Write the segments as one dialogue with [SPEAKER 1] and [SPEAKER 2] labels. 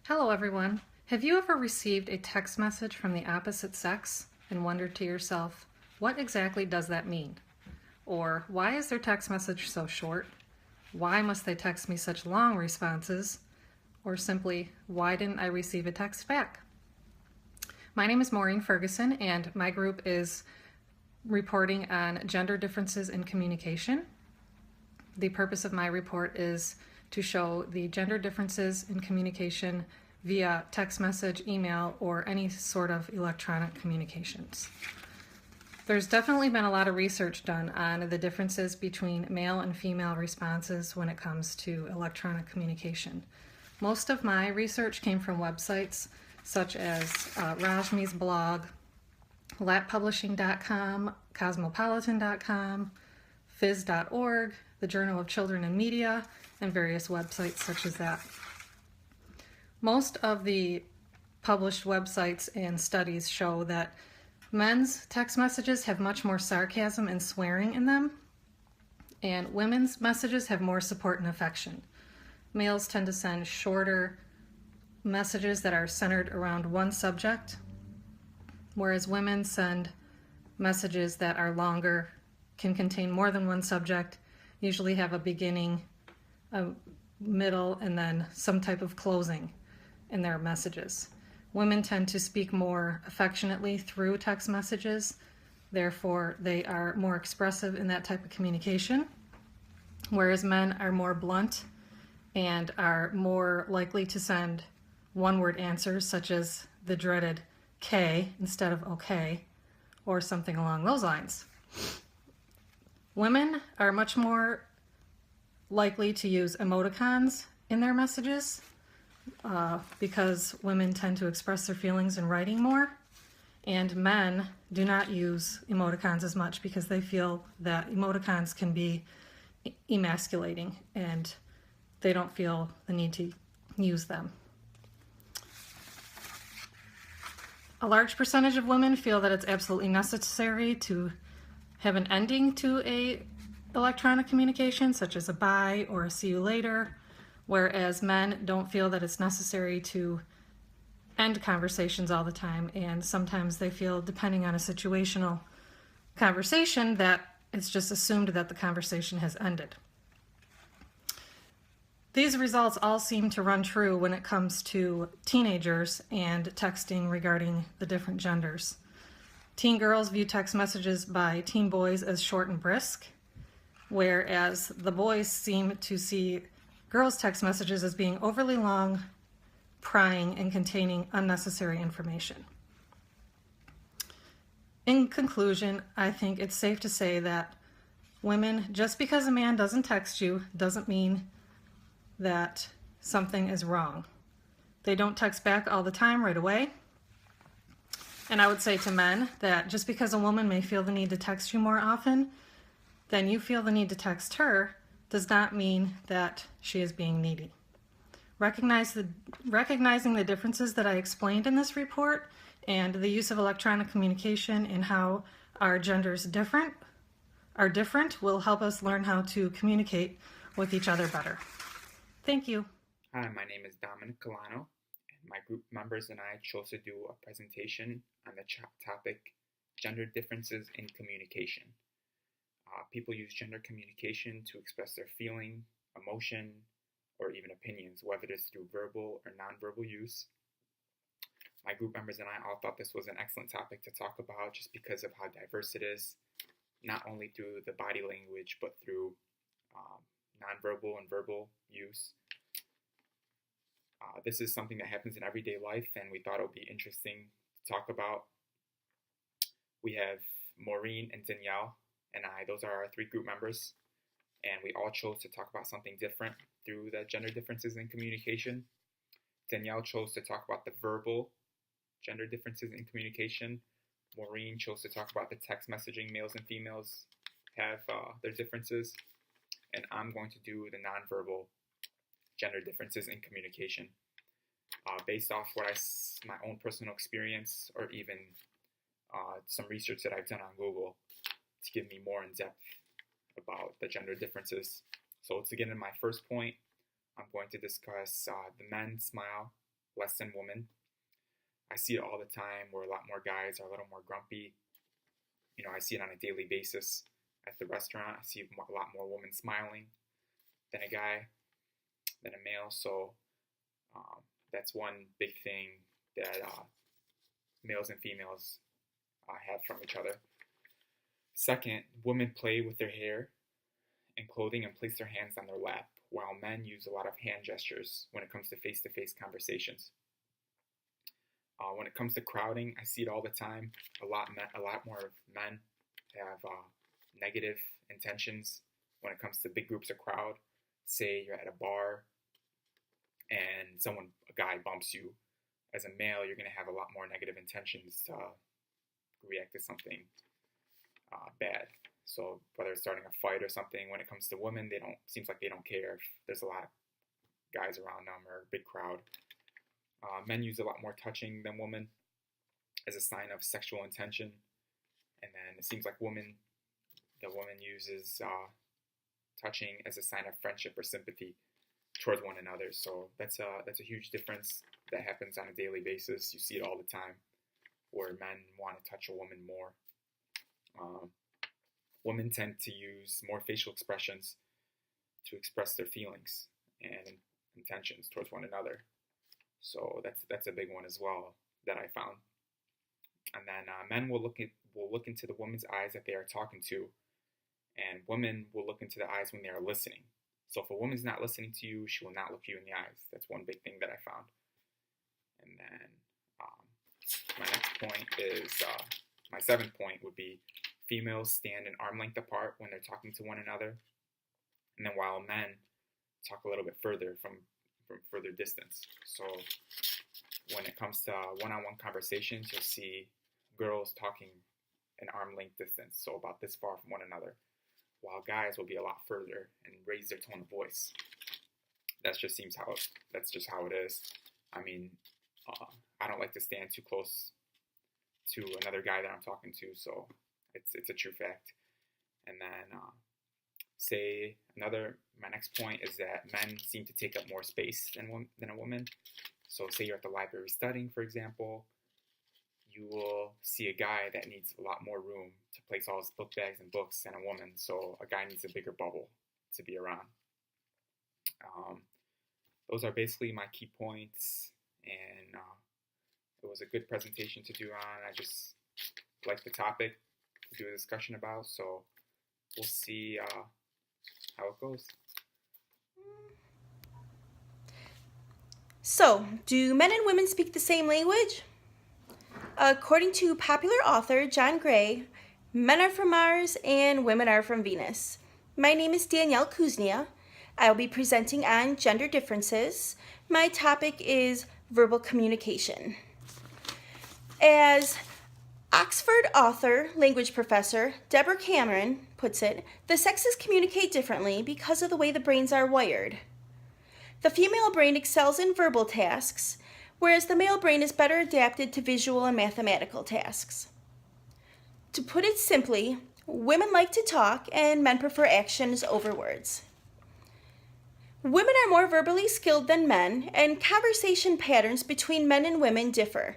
[SPEAKER 1] Hello, everyone. Have you ever received a text message from the opposite sex and wondered to yourself, what exactly does that mean? Or why is their text message so short? Why must they text me such long responses? Or simply, why didn't I receive a text back? My name is Maureen Ferguson, and my group is reporting on gender differences in communication. The purpose of my report is to show the gender differences in communication via text message, email, or any sort of electronic communications. There's definitely been a lot of research done on the differences between male and female responses when it comes to electronic communication. Most of my research came from websites such as Rajmi's blog, latpublishing.com, cosmopolitan.com, phys.org, the Journal of Children and Media, and various websites such as that. Most of the published websites and studies show that men's text messages have much more sarcasm and swearing in them, and women's messages have more support and affection. Males tend to send shorter messages that are centered around one subject, whereas women send messages that are longer, can contain more than one subject, usually have a beginning, a middle, and then some type of closing in their messages. Women tend to speak more affectionately through text messages, therefore they are more expressive in that type of communication, whereas men are more blunt and are more likely to send one-word answers such as the dreaded K instead of okay, or something along those lines. Women are much more likely to use emoticons in their messages because women tend to express their feelings in writing more, and men do not use emoticons as much because they feel that emoticons can be emasculating and they don't feel the need to use them. A large percentage of women feel that it's absolutely necessary to have an ending to a electronic communication, such as a bye or a see you later, whereas men don't feel that it's necessary to end conversations all the time, and sometimes they feel, depending on a situational conversation, that it's just assumed that the conversation has ended. These results all seem to run true when it comes to teenagers and texting regarding the different genders. Teen girls view text messages by teen boys as short and brisk, whereas the boys seem to see girls' text messages as being overly long, prying, and containing unnecessary information. In conclusion, I think it's safe to say that women, just because a man doesn't text you, doesn't mean that something is wrong. They don't text back all the time right away. And I would say to men that just because a woman may feel the need to text you more often than you feel the need to text her does not mean that she is being needy. Recognizing the differences that I explained in this report and the use of electronic communication and how our genders are different will help us learn how to communicate with each other better. Thank you.
[SPEAKER 2] Hi, my name is Dominic Galano, and my group members and I chose to do a presentation on the topic gender differences in communication. People use gender communication to express their feeling, emotion, or even opinions, whether it's through verbal or nonverbal use. My group members and I all thought this was an excellent topic to talk about just because of how diverse it is, not only through the body language, but through nonverbal and verbal use. This is something that happens in everyday life, and we thought it would be interesting to talk about. We have Maureen and Danielle and I, those are our three group members, and we all chose to talk about something different through the gender differences in communication. Danielle chose to talk about the verbal gender differences in communication. Maureen chose to talk about the text messaging males and females have their differences, and I'm going to do the nonverbal gender differences in communication. Based off my own personal experience, or even some research that I've done on Google to give me more in depth about the gender differences. So to get into my first point, I'm going to discuss the men smile less than women. I see it all the time where a lot more guys are a little more grumpy. I see it on a daily basis at the restaurant. I see a lot more women smiling than a guy, than a male. So that's one big thing that males and females have from each other. Second, women play with their hair and clothing and place their hands on their lap, while men use a lot of hand gestures when it comes to face-to-face conversations. When it comes to crowding, I see it all the time. A lot more of men have negative intentions when it comes to big groups of crowd. Say you're at a bar and a guy bumps you. As a male, you're going to have a lot more negative intentions to react to something bad. So whether it's starting a fight or something, when it comes to women, seems like they don't care if there's a lot of guys around them or a big crowd. Men use a lot more touching than women as a sign of sexual intention. And then it seems like the woman uses touching as a sign of friendship or sympathy towards one another. So that's a huge difference that happens on a daily basis. You see it all the time where men want to touch a woman more. Women tend to use more facial expressions to express their feelings and intentions towards one another. So that's a big one as well that I found. And then men will look into the woman's eyes that they are talking to, and women will look into the eyes when they are listening. So if a woman's not listening to you, she will not look you in the eyes. That's one big thing that I found. And then my next point is, my 7th point would be females stand an arm length apart when they're talking to one another. And then while men talk a little bit further from further distance. So when it comes to one-on-one conversations, you'll see girls talking an arm length distance, so about this far from one another, while guys will be a lot further and raise their tone of voice. That's just how it is. I mean, I don't like to stand too close to another guy that I'm talking to, so it's a true fact. And then my next point is that men seem to take up more space than a woman. So say you're at the library studying, for example, you will see a guy that needs a lot more room to place all his book bags and books than a woman. So a guy needs a bigger bubble to be around. Those are basically my key points, and it was a good presentation to do on. I just like the topic to do a discussion about, so we'll see how it goes.
[SPEAKER 3] So, do men and women speak the same language? According to popular author John Gray, men are from Mars and women are from Venus. My name is Danielle Kuznia. I will be presenting on gender differences. My topic is verbal communication. As Oxford author, language professor Deborah Cameron puts it, the sexes communicate differently because of the way the brains are wired. The female brain excels in verbal tasks, whereas the male brain is better adapted to visual and mathematical tasks. To put it simply, women like to talk and men prefer actions over words. Women are more verbally skilled than men, and conversation patterns between men and women differ.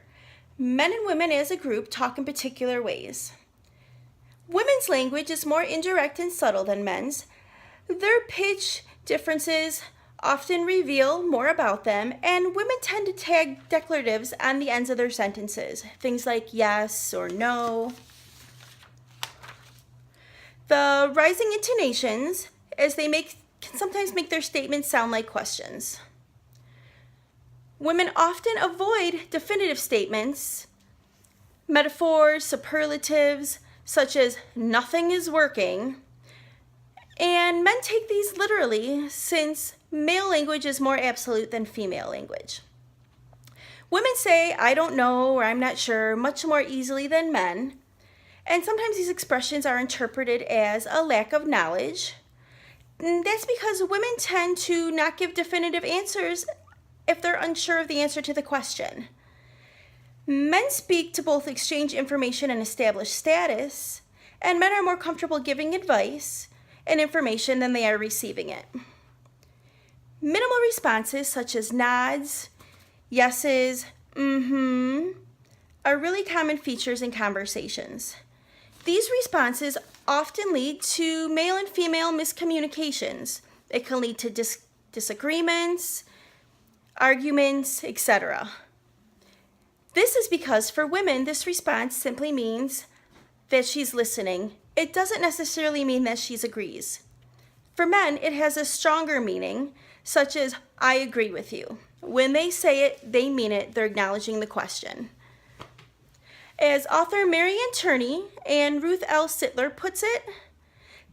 [SPEAKER 3] Men and women as a group talk in particular ways. Women's language is more indirect and subtle than men's. Their pitch differences often reveal more about them, and women tend to tag declaratives on the ends of their sentences, things like yes or no. The rising intonations, as they can sometimes make their statements sound like questions. Women often avoid definitive statements, metaphors, superlatives, such as nothing is working, and men take these literally since male language is more absolute than female language. Women say, I don't know, or I'm not sure, much more easily than men, and sometimes these expressions are interpreted as a lack of knowledge. And that's because women tend to not give definitive answers if they're unsure of the answer to the question. Men speak to both exchange information and establish status, and men are more comfortable giving advice and information than they are receiving it. Minimal responses such as nods, yeses, are really common features in conversations. These responses often lead to male and female miscommunications. It can lead to disagreements, arguments, etc. This is because for women, this response simply means that she's listening. It doesn't necessarily mean that she agrees. For men, it has a stronger meaning, such as, I agree with you. When they say it, they mean it. They're acknowledging the question. As author Marianne Turney and Ruth L. Sittler puts it,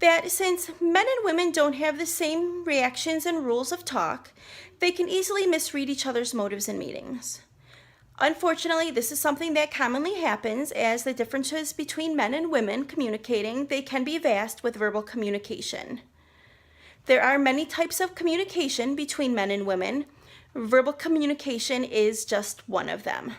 [SPEAKER 3] that since men and women don't have the same reactions and rules of talk, they can easily misread each other's motives in meetings. Unfortunately, this is something that commonly happens, as the differences between men and women communicating, they can be vast with verbal communication. There are many types of communication between men and women. Verbal communication is just one of them.